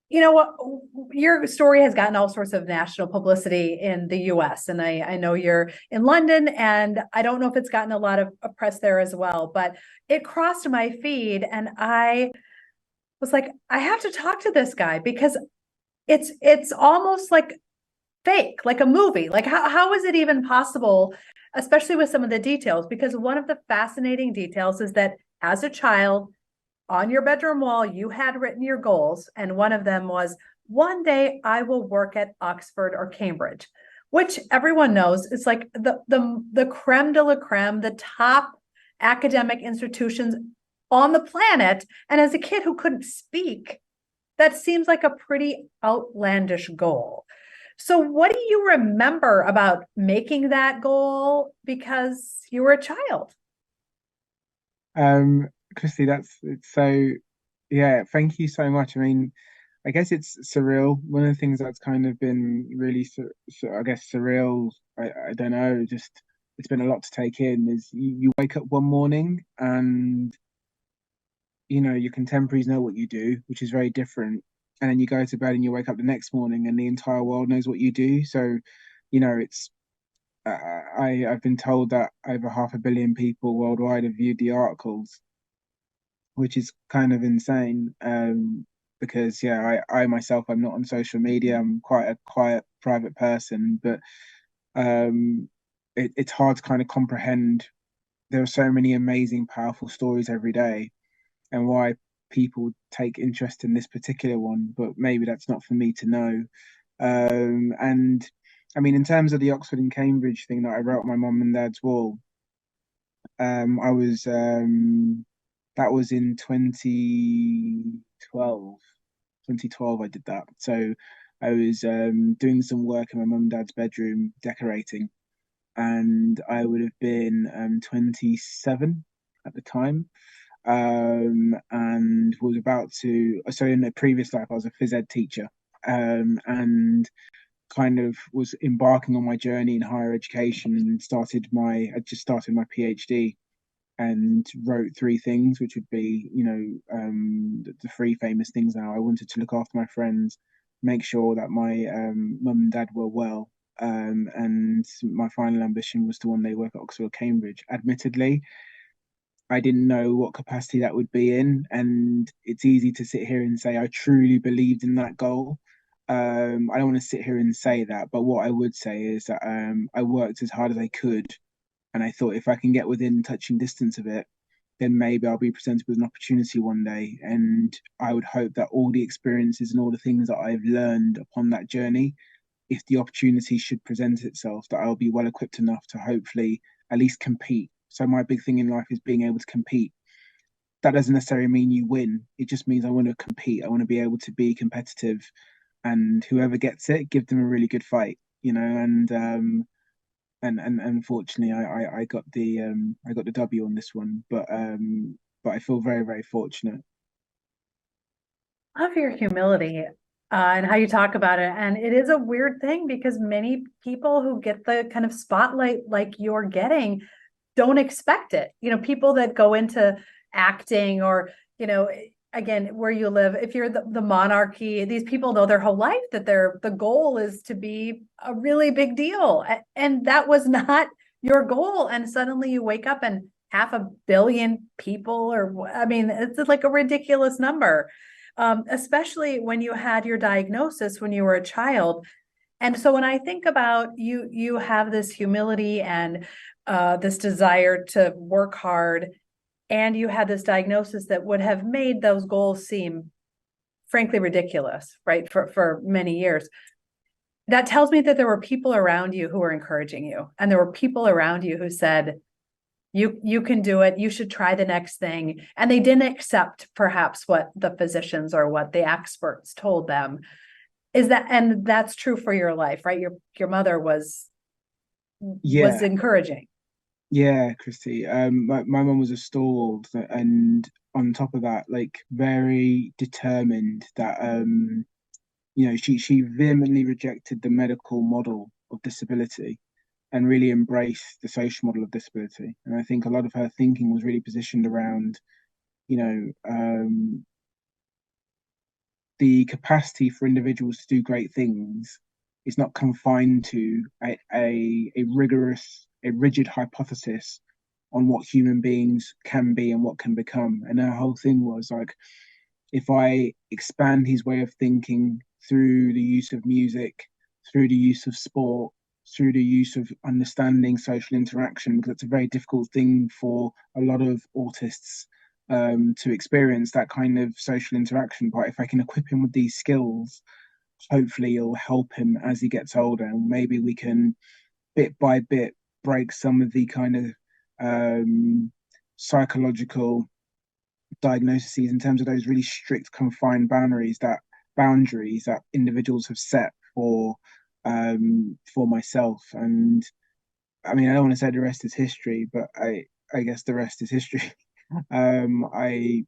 You know what? Your story has gotten all sorts of national publicity in the US. And I know you're in London, and I don't know if it's gotten a lot of press there as well, but it crossed my feed and I was like, I have to talk to this guy because it's almost like fake, like a movie. Like how is it even possible, especially with some of the details? Because one of the fascinating details is that as a child, on your bedroom wall, you had written your goals, and one of them was one day I will work at Oxford or Cambridge, which everyone knows is like the creme de la creme, the top academic institutions on the planet. And as a kid who couldn't speak, that seems like a pretty outlandish goal. So, what do you remember about making that goal because you were a child? Um, Kristi, that's it's so yeah, thank you so much. I mean, I guess it's surreal. One of the things that's kind of been really I guess surreal, I don't know, just it's been a lot to take in is you wake up one morning and your contemporaries know what you do, which is very different. And then you go to bed and you wake up the next morning and the entire world knows what you do. So, it's I've been told that over 500 million people worldwide have viewed the articles, which is kind of insane. Because I myself, I'm not on social media. I'm quite a quiet, private person, but um, it's hard to kind of comprehend. There are so many amazing, powerful stories every day, and why people take interest in this particular one. But maybe that's not for me to know. And I mean, in terms of the Oxford and Cambridge thing that I wrote on my mum and dad's wall, I was that was in 2012. 2012 I did that. So I was doing some work in my mum and dad's bedroom decorating, and I would have been 27 at the time. And was about to, so in a previous life, I was a phys ed teacher, and kind of was embarking on my journey in higher education and I just started my PhD and wrote three things, which would be, the three famous things now. I wanted to look after my friends, make sure that my mum and dad were well. And my final ambition was to one day work at Oxford or Cambridge. Admittedly, I didn't know what capacity that would be in. And it's easy to sit here and say I truly believed in that goal. I don't want to sit here and say that, but what I would say is that I worked as hard as I could, and I thought if I can get within touching distance of it, then maybe I'll be presented with an opportunity one day. And I would hope that all the experiences and all the things that I've learned upon that journey, if the opportunity should present itself, that I'll be well equipped enough to hopefully at least compete. So my big thing in life is being able to compete. That doesn't necessarily mean you win. It just means I want to compete. I want to be able to be competitive, and whoever gets it, give them a really good fight. And unfortunately, I got the W on this one, but I feel very very fortunate. Love your humility and how you talk about it. And it is a weird thing because many people who get the kind of spotlight like you're getting don't expect it. People that go into acting or, again, where you live, if you're the monarchy, these people know their whole life that the goal is to be a really big deal. And that was not your goal. And suddenly you wake up and 500 million people, or I mean, it's like a ridiculous number, especially when you had your diagnosis when you were a child. And so when I think about you, you have this humility and this desire to work hard, and you had this diagnosis that would have made those goals seem frankly ridiculous, right? For many years. That tells me that there were people around you who were encouraging you, and there were people around you who said, you can do it, you should try the next thing. And they didn't accept perhaps what the physicians or what the experts told them. And that's true for your life, right? Your mother was Yeah, encouraging. yeah, Christy. My mum was a stalwart, and on top of that, like very determined that she vehemently rejected the medical model of disability and really embraced the social model of disability. And I think a lot of her thinking was really positioned around, you know, the capacity for individuals to do great things is not confined to a rigorous, a rigid hypothesis on what human beings can be and what can become. And our whole thing was like, if I expand his way of thinking through the use of music, through the use of sport, through the use of understanding social interaction, because it's a very difficult thing for a lot of autists to experience that kind of social interaction. But if I can equip him with these skills, hopefully it'll help him as he gets older. And maybe we can bit by bit break some of the kind of psychological diagnoses in terms of those really strict confined boundaries that individuals have set for myself. And I mean, I don't want to say the rest is history, but I guess the rest is history. I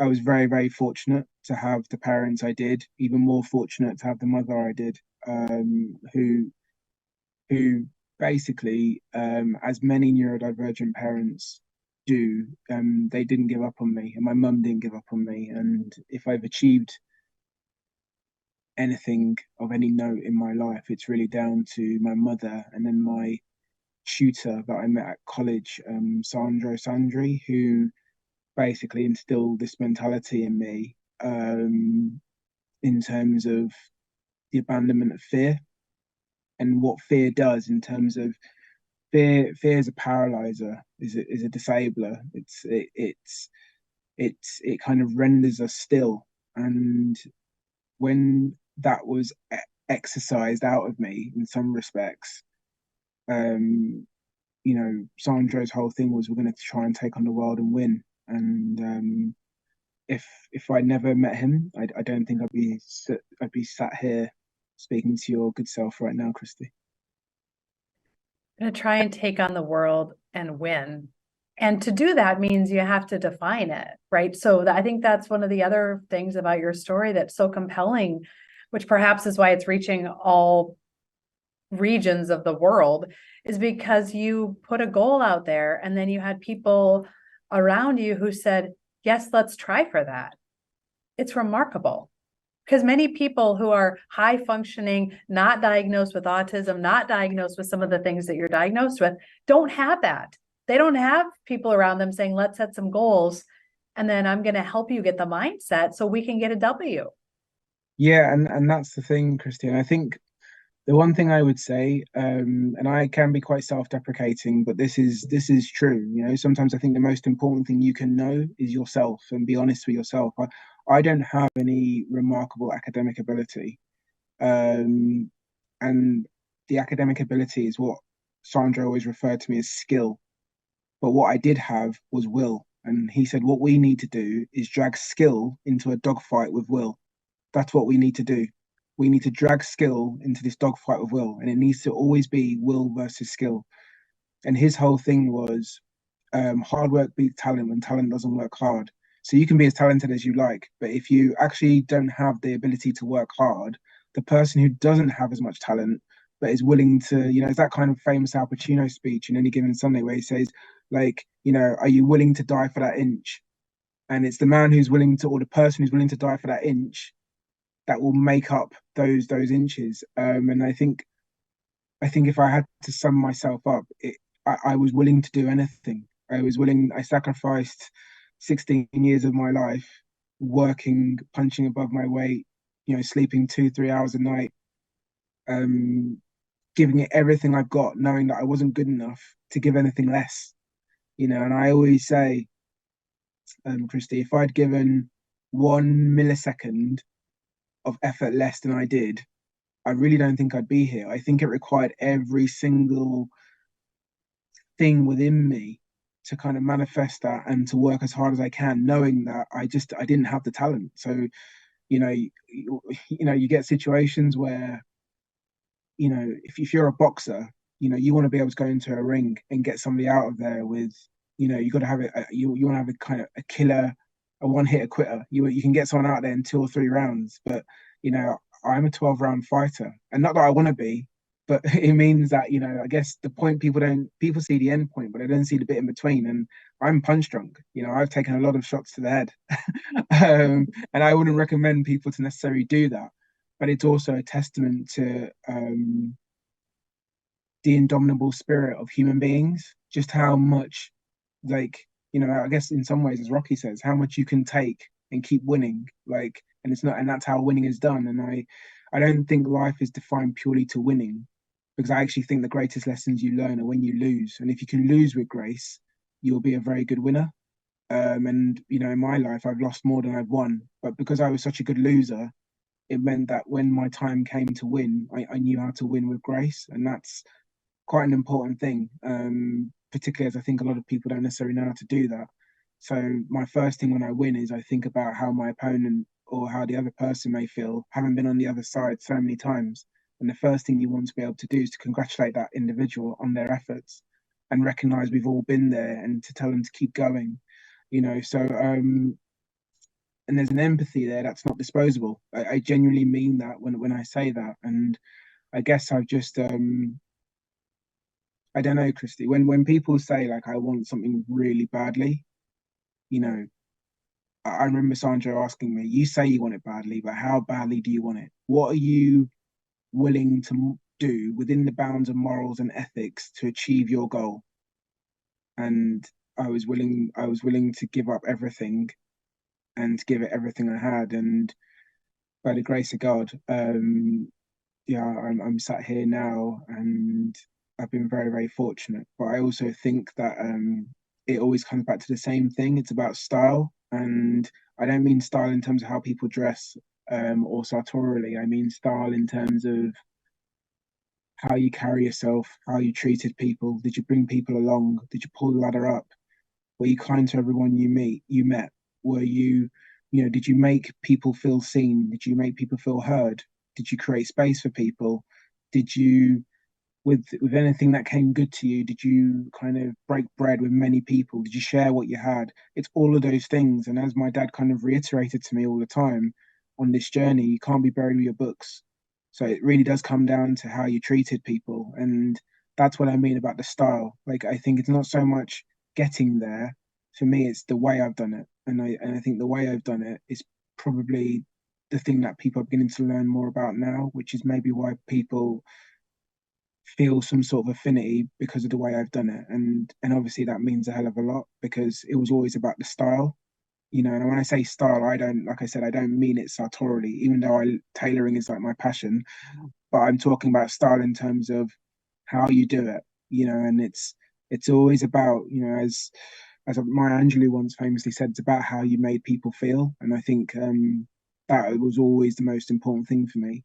was very, very fortunate to have the parents I did, even more fortunate to have the mother I did, who basically, as many neurodivergent parents do, they didn't give up on me, and my mum didn't give up on me. And if I've achieved anything of any note in my life, it's really down to my mother and then my tutor that I met at college, Sandro Sandri, who basically instilled this mentality in me, in terms of the abandonment of fear and what fear does in terms of fear is a paralyzer, is a disabler. It kind of renders us still. And when that was exercised out of me in some respects, Sandro's whole thing was, we're going to try and take on the world and win. And if I never met him, I don't think I'd be sat here speaking to your good self right now, Kristi. Going to try and take on the world and win. And to do that means you have to define it, right? So I think that's one of the other things about your story that's so compelling, which perhaps is why it's reaching all regions of the world, is because you put a goal out there and then you had people around you who said, yes, let's try for that. It's remarkable. Because many people who are high functioning, not diagnosed with autism, not diagnosed with some of the things that you're diagnosed with, don't have that. They don't have people around them saying, let's set some goals, and then I'm going to help you get the mindset so we can get a W. Yeah, and that's the thing, Kristi. I think the one thing I would say, and I can be quite self-deprecating, but this is true. You know, sometimes I think the most important thing you can know is yourself and be honest with yourself. I don't have any remarkable academic ability, and the academic ability is what Sandro always referred to me as skill. But what I did have was will, and he said what we need to do is drag skill into a dogfight with will. That's what we need to do. We need to drag skill into this dogfight with will, and it needs to always be will versus skill. And his whole thing was, hard work beats talent when talent doesn't work hard. So you can be as talented as you like, but if you actually don't have the ability to work hard, the person who doesn't have as much talent but is willing to, it's that kind of famous Al Pacino speech in Any Given Sunday where he says, like, are you willing to die for that inch? And it's the man who's willing to, or the person who's willing to die for that inch, that will make up those inches. And I think if I had to sum myself up, I was willing to do anything. I sacrificed 16 years of my life working, punching above my weight, sleeping 2, 3 hours a night, giving it everything I've got, knowing that I wasn't good enough to give anything less. And I always say, Kristi, if I'd given 1 millisecond of effort less than I did, I really don't think I'd be here. I think it required every single thing within me to kind of manifest that and to work as hard as I can, knowing that I didn't have the talent. So, you get situations where, if you're a boxer, you want to be able to go into a ring and get somebody out of there with, you got to have it. You want to have a kind of a killer, a one hitter quitter. You can get someone out there in 2 or 3 rounds, but I'm a 12 round fighter, and not that I want to be, but it means that I guess the point people see the end point, but they don't see the bit in between. And I'm punch drunk. I've taken a lot of shots to the head. And I wouldn't recommend people to necessarily do that. But it's also a testament to the indomitable spirit of human beings, just how much, like, I guess in some ways, as Rocky says, how much you can take and keep winning. And it's not, and that's how winning is done. And I don't think life is defined purely to winning, because I actually think the greatest lessons you learn are when you lose. And if you can lose with grace, you'll be a very good winner. And in my life, I've lost more than I've won, but because I was such a good loser, it meant that when my time came to win, I knew how to win with grace, and that's quite an important thing. Particularly as I think a lot of people don't necessarily know how to do that. So my first thing when I win is I think about how my opponent or how the other person may feel, having been on the other side so many times. And the first thing you want to be able to do is to congratulate that individual on their efforts and recognize we've all been there, and to tell them to keep going. And there's an empathy there that's not disposable. I genuinely mean that when I say that. And I guess I've just I don't know, Kristi, when people say like I want something really badly, you know, I remember Sandra asking me, you say you want it badly, but how badly do you want it? What are you willing to do within the bounds of morals and ethics to achieve your goal? And I was willing to give up everything and to give it everything I had. And by the grace of God, yeah, I'm sat here now, and I've been very, very fortunate. But I also think that it always comes back to the same thing. It's about style, and I don't mean style in terms of how people dress, or sartorially. I mean style in terms of how you carry yourself, how you treated people. Did you bring people along? Did you pull the ladder up? Were you kind to everyone you met? Were did you make people feel seen? Did you make people feel heard? Did you create space for people? Did you, with anything that came good to you, did you kind of break bread with many people? Did you share what you had? It's all of those things. And as my dad kind of reiterated to me all the time on this journey, you can't be buried with your books. So it really does come down to how you treated people. And that's what I mean about the style. Like, I think it's not so much getting there. For me, it's the way I've done it. And I think the way I've done it is probably the thing that people are beginning to learn more about now, which is maybe why people feel some sort of affinity because of the way I've done it. And obviously that means a hell of a lot, because it was always about the style. And when I say style, I don't, like I said, I don't mean it sartorially, even though tailoring is like my passion, but I'm talking about style in terms of how you do it, and it's always about, as Maya Angelou once famously said, it's about how you made people feel. And I think that was always the most important thing for me,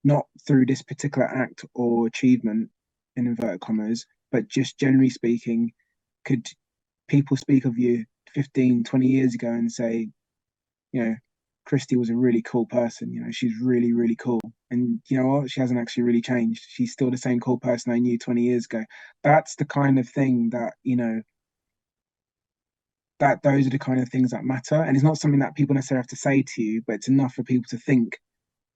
not through this particular act or achievement, in inverted commas, but just generally speaking, could people speak of you 15, 20 years ago and say, you know, Kristi was a really cool person, she's really, really cool. And you know what? She hasn't actually really changed. She's still the same cool person I knew 20 years ago. That's the kind of thing that, that those are the kind of things that matter. And it's not something that people necessarily have to say to you, but it's enough for people to think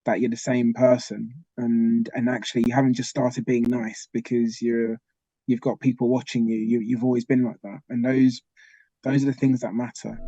that you're the same person, and actually you haven't just started being nice because you've got people watching you. You've always been like that. And those are the things that matter.